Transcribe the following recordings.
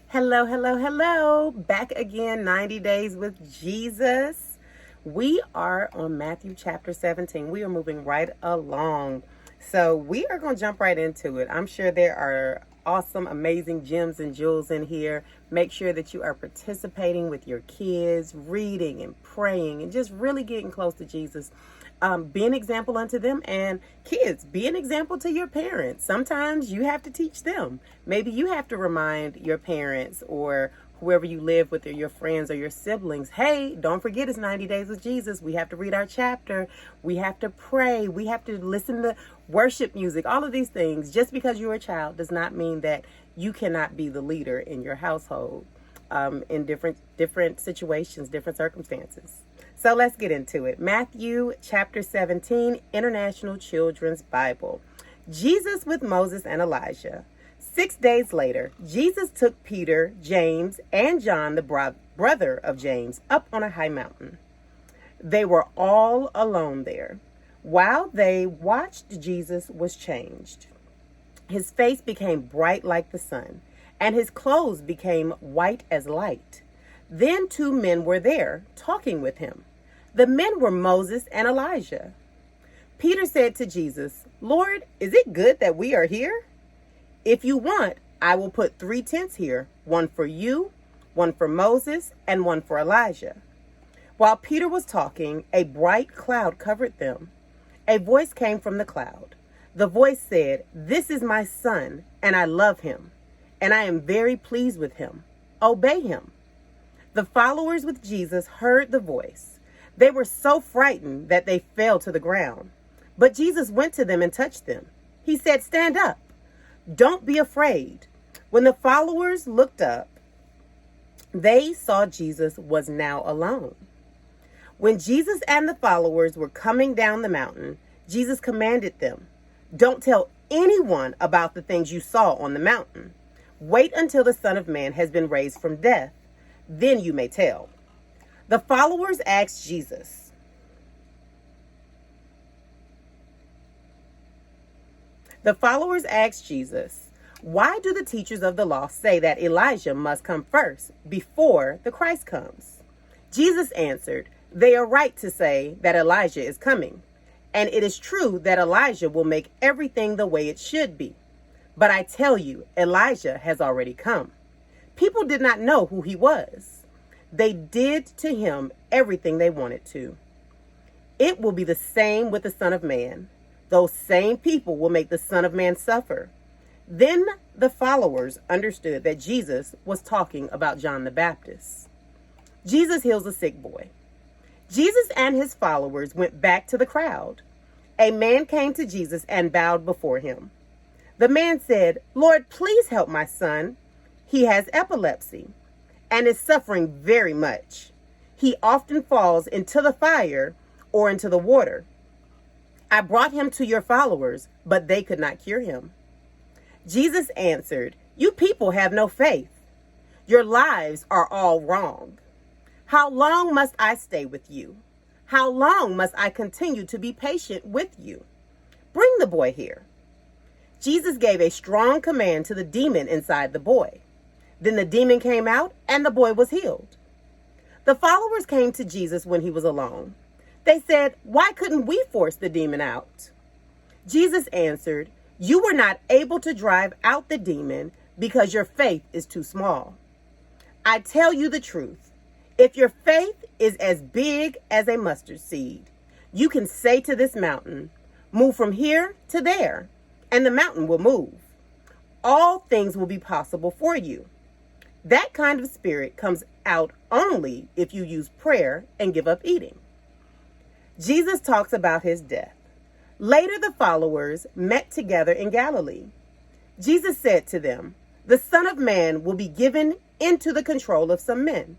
Hello, hello, hello. Back again, 90 Days with Jesus. We are on Matthew chapter 17. We are moving right along. So we are going to jump right into it. I'm sure there are awesome, amazing gems and jewels in here. Make sure that you are participating with your kids, reading and praying and just really getting close to Jesus. Be an example unto them, and kids, be an example to your parents. Sometimes you have to teach them. Maybe you have to remind your parents or whoever you live with or your friends or your siblings, hey, don't forget it's 90 Days with Jesus. We have to read our chapter. We have to pray. We have to listen to worship music. All of these things. Just because you're a child does not mean that you cannot be the leader in your household in different situations, different circumstances. So let's get into it. Matthew chapter 17, International Children's Bible. Jesus with Moses and Elijah. 6 days later, Jesus took Peter, James, and John, the brother of James, up on a high mountain. They were all alone there. While they watched, Jesus was changed. His face became bright like the sun, and his clothes became white as light. Then 2 men were there, talking with him. The men were Moses and Elijah. Peter said to Jesus, "Lord, is it good that we are here? If you want, I will put 3 tents here, one for you, one for Moses, and one for Elijah." While Peter was talking, a bright cloud covered them. A voice came from the cloud. The voice said, "This is my son, and I love him, and I am very pleased with him. Obey him." The followers with Jesus heard the voice. They were so frightened that they fell to the ground. But Jesus went to them and touched them. He said, "Stand up. Don't be afraid." When the followers looked up, they saw Jesus was now alone. When Jesus and the followers were coming down the mountain, Jesus commanded them, "Don't tell anyone about the things you saw on the mountain. Wait until the Son of Man has been raised from death. Then you may tell." The followers asked Jesus, "Why do the teachers of the law say that Elijah must come first before the Christ comes?" Jesus answered, "They are right to say that Elijah is coming. And it is true that Elijah will make everything the way it should be. But I tell you, Elijah has already come. People did not know who he was. They did to him everything they wanted to. It will be the same with the Son of Man. Those same people will make the Son of Man suffer." Then the followers understood that Jesus was talking about John the Baptist. Jesus heals a sick boy. Jesus and his followers went back to the crowd. A man came to Jesus and bowed before him. The man said, "Lord, please help my son. He has epilepsy and is suffering very much. He often falls into the fire or into the water. I brought him to your followers, but they could not cure him." Jesus answered, "You people have no faith. Your lives are all wrong. How long must I stay with you? How long must I continue to be patient with you? Bring the boy here." Jesus gave a strong command to the demon inside the boy. Then the demon came out and the boy was healed. The followers came to Jesus when he was alone. They said, "Why couldn't we force the demon out?" Jesus answered, "You were not able to drive out the demon because your faith is too small. I tell you the truth. If your faith is as big as a mustard seed, you can say to this mountain, 'Move from here to there,' and the mountain will move. All things will be possible for you." That kind of spirit comes out only if you use prayer and give up eating. Jesus talks about his death. Later, the followers met together in Galilee. Jesus said to them, "The Son of Man will be given into the control of some men.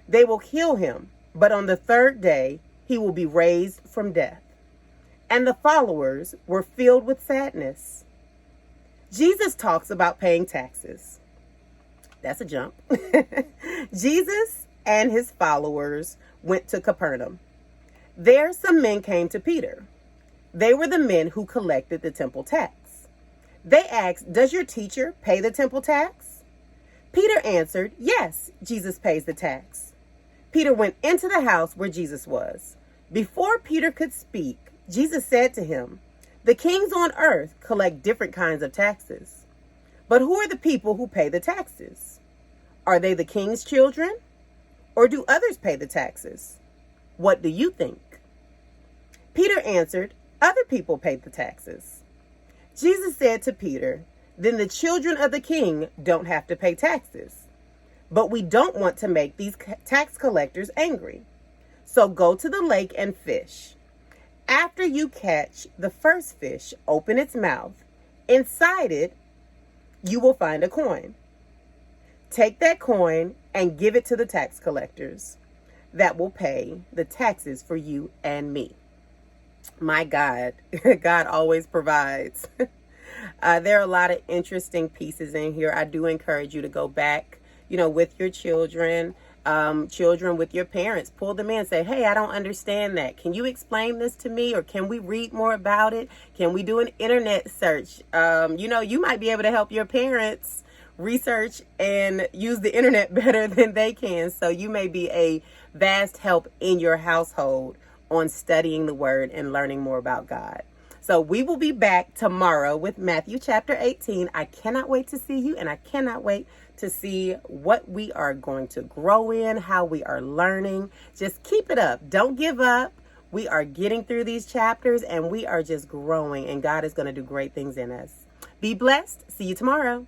They will kill him, but on the 3rd day, he will be raised from death." And the followers were filled with sadness. Jesus talks about paying taxes. That's a jump. Jesus and his followers went to Capernaum. There, some men came to Peter. They were the men who collected the temple tax. They asked, "Does your teacher pay the temple tax?" Peter answered, "Yes, Jesus pays the tax." Peter went into the house where Jesus was. Before Peter could speak, Jesus said to him, "The kings on earth collect different kinds of taxes. But who are the people who pay the taxes? Are they the king's children? Or do others pay the taxes? What do you think?" Peter answered, "Other people pay the taxes." Jesus said to Peter, "Then the children of the king don't have to pay taxes. But we don't want to make these tax collectors angry. So go to the lake and fish. After you catch the first fish, open its mouth. Inside it, you will find a coin. Take that coin and give it to the tax collectors. That will pay the taxes for you and me." My God, God always provides. There are a lot of interesting pieces in here. I do encourage you to go back, with your children, children with your parents. Pull them in and say, "Hey, I don't understand that. Can you explain this to me? Or can we read more about it? Can we do an internet search?" You might be able to help your parents research and use the internet better than they can. So you may be a vast help in your household on studying the word and learning more about God. So we will be back tomorrow with Matthew chapter 18. I cannot wait to see you, and I cannot wait to see what we are going to grow in, how we are learning. Just keep it up. Don't give up. We are getting through these chapters, and we are just growing, and God is going to do great things in us. Be blessed. See you tomorrow.